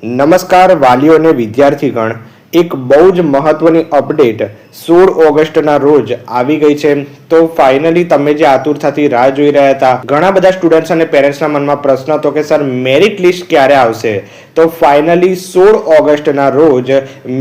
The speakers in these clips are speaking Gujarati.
નમસ્કાર વાલીઓ અને વિદ્યાર્થીગણ, એક બહુ જ મહત્વની અપડેટ 16 ઓગસ્ટના રોજ આવી ગઈ છે. તો ફાઇનલી તમે જે આતુરતાથી રાહ જોઈ રહ્યા હતા, ઘણા બધા સ્ટુડન્ટ્સ અને પેરેન્ટ્સના મનમાં પ્રશ્ન હતો કે સર મેરિટ લિસ્ટ ક્યારે આવશે. તો ફાઇનલી 16 ઓગસ્ટના રોજ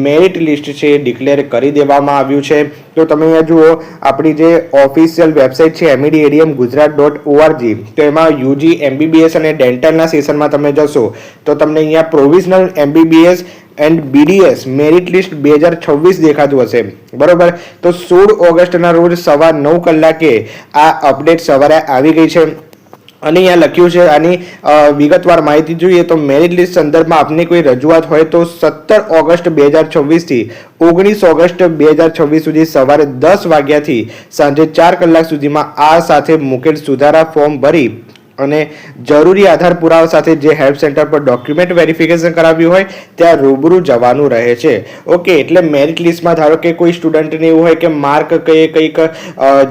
મેરિટ લિસ્ટ છે ડિક્લેર કરી દેવામાં આવ્યું છે. તો તમે અહીંયા જુઓ, આપણી જે ઓફિશિયલ વેબસાઇટ છે medadmgujarat.org, તો એમાં યુજી એમબીબીએસ અને ડેન્ટલના સેશનમાં તમે જશો તો તમને અહીંયા provisional MBBS and BDS merit list 2026 દેખાતું હશે, બરોબર. તો 16 ઓગસ્ટના રોજ સવાર 9 કલાકે આ અપડેટ સવારે આવી ગઈ છે. અને અહીંયા લખ્યું છે, આની વિગતવાર માહિતી જોઈએ તો મેરિટ લિસ્ટ સંદર્ભમાં આપની કોઈ રજૂઆત હોય તો 17 ઓગસ્ટ 2026 થી 19 ઓગસ્ટ 2026 સુધી સવારે 10 વાગ્યાથી સાંજે 4 કલાક સુધીમાં આ સાથે મુકેલ સુધારા ફોર્મ ભરી અને જરૂરી આધાર પુરાવા સાથે જે હેલ્પ સેન્ટર પર ડોક્યુમેન્ટ વેરિફિકેશન કરાવ્યું હોય ત્યાં રૂબરૂ જવાનું રહે છે. ઓકે, એટલે મેરિટ લિસ્ટમાં ધારો કે કોઈ સ્ટુડન્ટને એવું હોય કે માર્ક કંઈક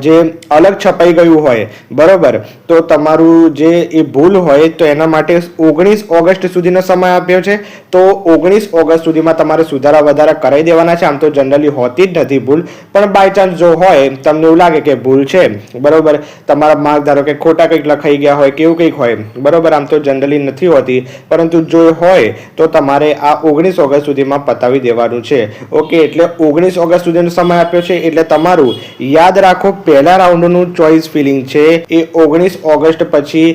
જે અલગ છપાઈ ગયું હોય, બરોબર, તો તમારું જે એ ભૂલ હોય તો એના માટે 19 ઓગસ્ટ સુધીનો સમય આપ્યો છે. તો 19 ઓગસ્ટ સુધીમાં તમારે સુધારા વધારા કરાવી દેવાના છે. આમ તો જનરલી હોતી જ નથી ભૂલ, પણ બાય ચાન્સ જો હોય, તમને એવું લાગે કે ભૂલ છે, બરોબર, તમારા માર્ક ધારો કે ખોટા કંઈક લખાઈ ગયા હોય, કેવું કંઈક હોય, બરોબર, આમ તો જનરલી નથી હોતી, પરંતુ જો હોય તો તમારે આ 19 ઓગસ્ટ સુધીમાં પતાવી દેવાનું છે. ઓકે, એટલે 19 ઓગસ્ટ સુધીનો સમય આપ્યો છે. એટલે તમારું યાદ રાખો, પહેલા રાઉન્ડનું ચોઇસ ફિલિંગ છે એ 19 ઓગસ્ટ પછી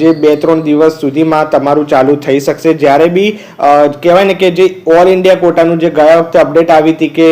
જે 2-3 દિવસ સુધીમાં તમારું ચાલુ થઈ શકશે. જ્યારે બી કહેવાય ને કે જે ઓલ ઇન્ડિયા કોટાનું જે ગયા વખતે અપડેટ આવી હતી કે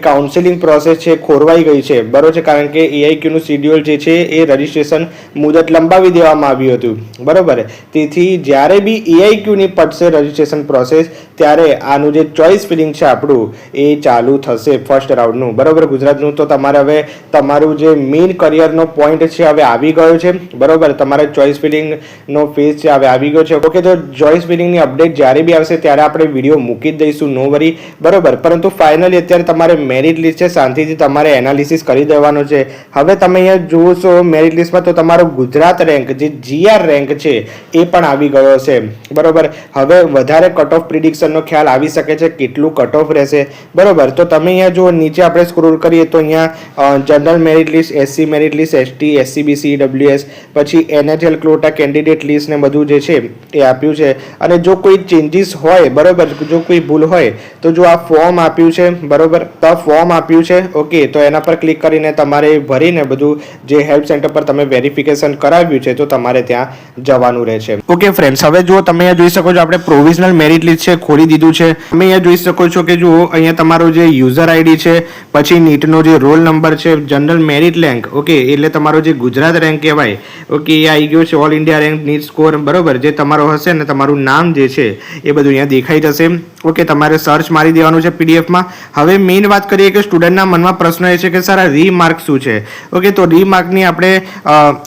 કાઉન્સેલિંગ પ્રોસેસ છે ખોરવાઈ ગઈ છે, બરોબર છે, કારણ કે એઆઈક્યુનું શિડ્યુલ જે છે એ રજિસ્ટ્રેશન મુદત લંબાવી દેવામાં આવ્યું હતું, બરોબર. તેથી જ્યારે બી એઆઈક્યુની પડશે રજિસ્ટ્રેશન પ્રોસેસ, ત્યારે આનું જે ચોઇસ ફિલિંગ છે આપણું એ ચાલુ થશે ફર્સ્ટ રાઉન્ડનું, બરોબર, ગુજરાતનું. તો તમારે હવે તમારું જે મેઇન કરિયરનો પોઈન્ટ છે હવે આવી ગયો છે, બરોબર. તમારે ચોઇસ ફિલિંગનો ફેઝ છે હવે આવી ગયો છે. ઓકે, તો ચોઇસ ફિલિંગની અપડેટ જ્યારે બી આવશે ત્યારે આપણે વિડીયો મૂકી જ દઈશું, નો વરી, બરોબર. પરંતુ ફાઇનલી અત્યારે તમારે મેરિટ લિસ્ટ છે શાંતિથી તમારે એનાલિસિસ કરી દેવાનો છે. હવે તમે અહીંયા જુઓ છો મેરિટ લિસ્ટમાં તો તમારો ગુજરાત રેન્ક જે જીઆર રેન્ક છે એ પણ આવી ગયો છે, બરોબર. હવે વધારે કટ ઓફ પ્રિડિક્શનનો ખ્યાલ આવી શકે છે, કેટલું કટ ઓફ રહેશે, બરોબર. તો તમે અહીંયા જુઓ, નીચે આપણે સ્ક્રોલ કરીએ તો અહીંયા general merit list, SC merit list, ST, SCBC, EWS, પછી એનએચએલ ક્વોટા કેન્ડિડેટ લિસ્ટ ને બધું જે છે એ આપ્યું છે. અને જો કોઈ ચેન્જીસ હોય, બરોબર, જો કોઈ ભૂલ હોય તો જો આ ફોર્મ આપ્યું છે, બરોબર, ફોર્મ આપ્યું છે, ઓકે, તો એના પર ક્લિક કરીને તમારે ભરીને બધું જે હેલ્પ સેન્ટર પર તમે વેરિફિકેશન કરાવ્યું છે તો તમારે ત્યાં જવાનું રહેશે. ઓકે ફ્રેન્ડ્સ, હવે જો તમે અહીંયા જોઈ શકો છો આપણે પ્રોવિઝનલ મેરિટ લિસ્ટ છે ખોલી દીધું છે. તમે અહીંયા જોઈ શકો છો કે જુઓ, અહીંયા તમારો જે યુઝર આઈડી છે, પછી નીટનો જે રોલ નંબર છે, જનરલ મેરિટ રેન્ક, ઓકે, એટલે તમારો જે ગુજરાત રેન્ક કહેવાય, ઓકે, એ આવી ગયો છે. All India rank, NEET score, બરોબર, જે તમારો હશે ને તમારું નામ જે છે એ બધું અહીંયા દેખાઈ જશે. ઓકે, તમારે સર્ચ મારી દેવાનું છે પીડીએફમાં. હવે મેઇન વાત કરીએ કે સ્ટુડન્ટના મનમાં પ્રશ્ન એ છે કે સર આ રીમાર્ક શું છે. ઓકે, તો રીમાર્કની આપણે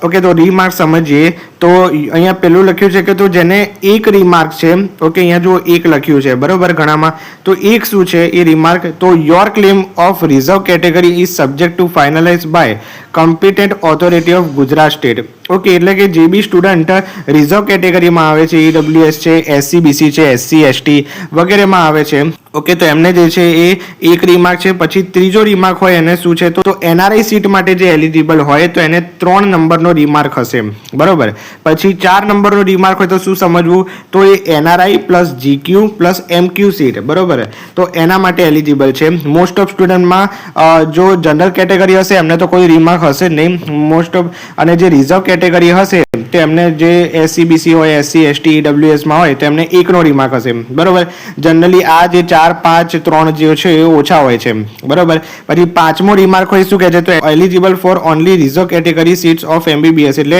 ઓકે, તો રીમાર્ક સમજીએ. તો અહીંયા પેલું લખ્યું છે કે તો જેને એક રીમાર્ક છે, ઓકે, અહીંયા જો એક લખ્યું છે, બરોબર, ઘણામાં, તો એક શું છે એ રીમાર્ક, તો your claim of reserve category is subject to finalise by competent authority of Gujarat state. Okay, એટલે કે જે બી સ્ટુડન્ટ રિઝર્વ કેટેગરીમાં આવે છે, ઈડબ્લ્યુએસ છે, એસસીબીસી છે, એસસી એસટી વગેરેમાં આવે છે, ઓકે, તો એમને જે છે એ એક રીમાર્ક છે. પછી ત્રીજો રીમાર્ક હોય એને શું છે, તો એનઆરઆઈ સીટ માટે જે એલિજિબલ હોય તો એને 3 નંબરનો રીમાર્ક હશે, બરોબર. પછી 4 નંબરનો રીમાર્ક હોય તો શું સમજવું, તો એ NRI plus GQ plus MQ seat, બરોબર, તો એના માટે એલિજિબલ છે. મોસ્ટ ઓફ સ્ટુડન્ટમાં જો જનરલ કેટેગરી હશે એમને તો કોઈ રીમાર્ક હશે નહીં મોસ્ટ ઓફ, અને જે રિઝર્વ કેટેગરી હશે તો એમને જે એસસીબીસી હોય, એસસી એસટી ઈડબ્લ્યુએસમાં હોય તો એમને એકનો રીમાર્ક હશે, બરોબર. જનરલી આ જે 4, 5, 3 જે છે એ ઓછા હોય છે, બરોબર. પછી 5મો રીમાર્ક હોય શું કહે છે, તો eligible four only reserve category seats of MBBS, એટલે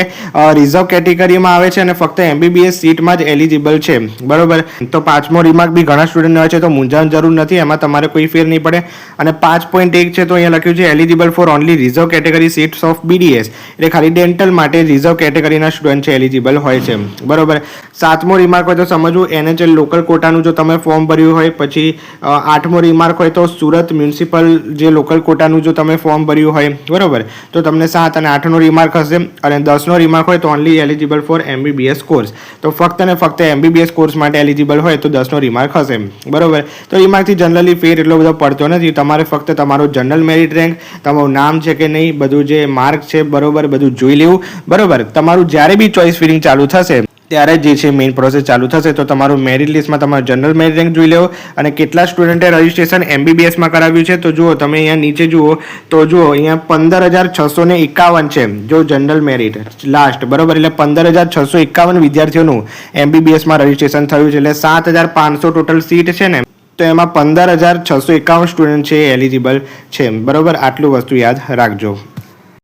રિઝર્વ કેટેગરીમાં આવે છે અને ફક્ત એમબીબીએસ સીટમાં જ એલિજિબલ છે, બરોબર. તો 5મો રીમાર્ક બી ઘણા સ્ટુડન્ટ હોય છે, તો મૂંઝાણ જરૂર નથી, એમાં તમારે કોઈ ફેર નહીં પડે. અને 5.1 છે તો અહીંયા લખ્યું છે eligible four only reserve category seats of BDS, એટલે ખાલી ડેન્ટલ માટે રિઝર્વ કેટેગરીના સ્ટુડન્ટ છે એલિજિબલ હોય છે, બરોબર. 7મો રિમાર્ક હોય તો સમજવું NHL લોકલ કોટાનું જો તમે ફોર્મ ભર્યું હોય, પછી 8મો રિમાર્ક હોય તો સુરત મ્યુનિસિપલ જે લોકલ કોટાનું જો તમે ફોર્મ ભર્યું હોય, બરોબર, તો તમને 7 અને 8નો રિમાર્ક હશે. અને 10નો રિમાર્ક હોય તો only eligible four MBBS course, તો ફક્ત અને ફક્ત MBBS કોર્સ માટે એલિજિબલ હોય તો 10નો રિમાર્ક હશે, બરોબર. તો રિમાર્કથી જનરલી ફેર એટલો બધો પડતો નથી. તમારે ફક્ત તમારો જનરલ મેરિટ રેન્ક, તમારું નામ છે કે નહીં, બધું જે માર્ક છે, બરોબર, બધું જોઈ લેવું, બરોબર. તમારું જ્યારે બી ચોઇસ ફિલિંગ ચાલુ થશે ત્યારે જે છે મેઇન પ્રોસેસ ચાલુ થશે, તો તમારું મેરિટ લિસ્ટમાં તમારું જનરલ મેરિટ રેન્ક જોઈ લેવો. અને કેટલા સ્ટુડન્ટે રજિસ્ટ્રેશન MBBSમાં કરાવ્યું છે તો જુઓ, તમે અહીંયા નીચે જુઓ તો જુઓ અહીંયા 15,651 છે જો જનરલ મેરિટ લાસ્ટ, બરોબર. એટલે 15,651 વિદ્યાર્થીઓનું MBBSમાં રજિસ્ટ્રેશન થયું છે. એટલે 7,500 ટોટલ સીટ છે ને, તો એમાં 15,651 સ્ટુડન્ટ છે એલિજિબલ છે, બરોબર. આટલું વસ્તુ યાદ રાખજો.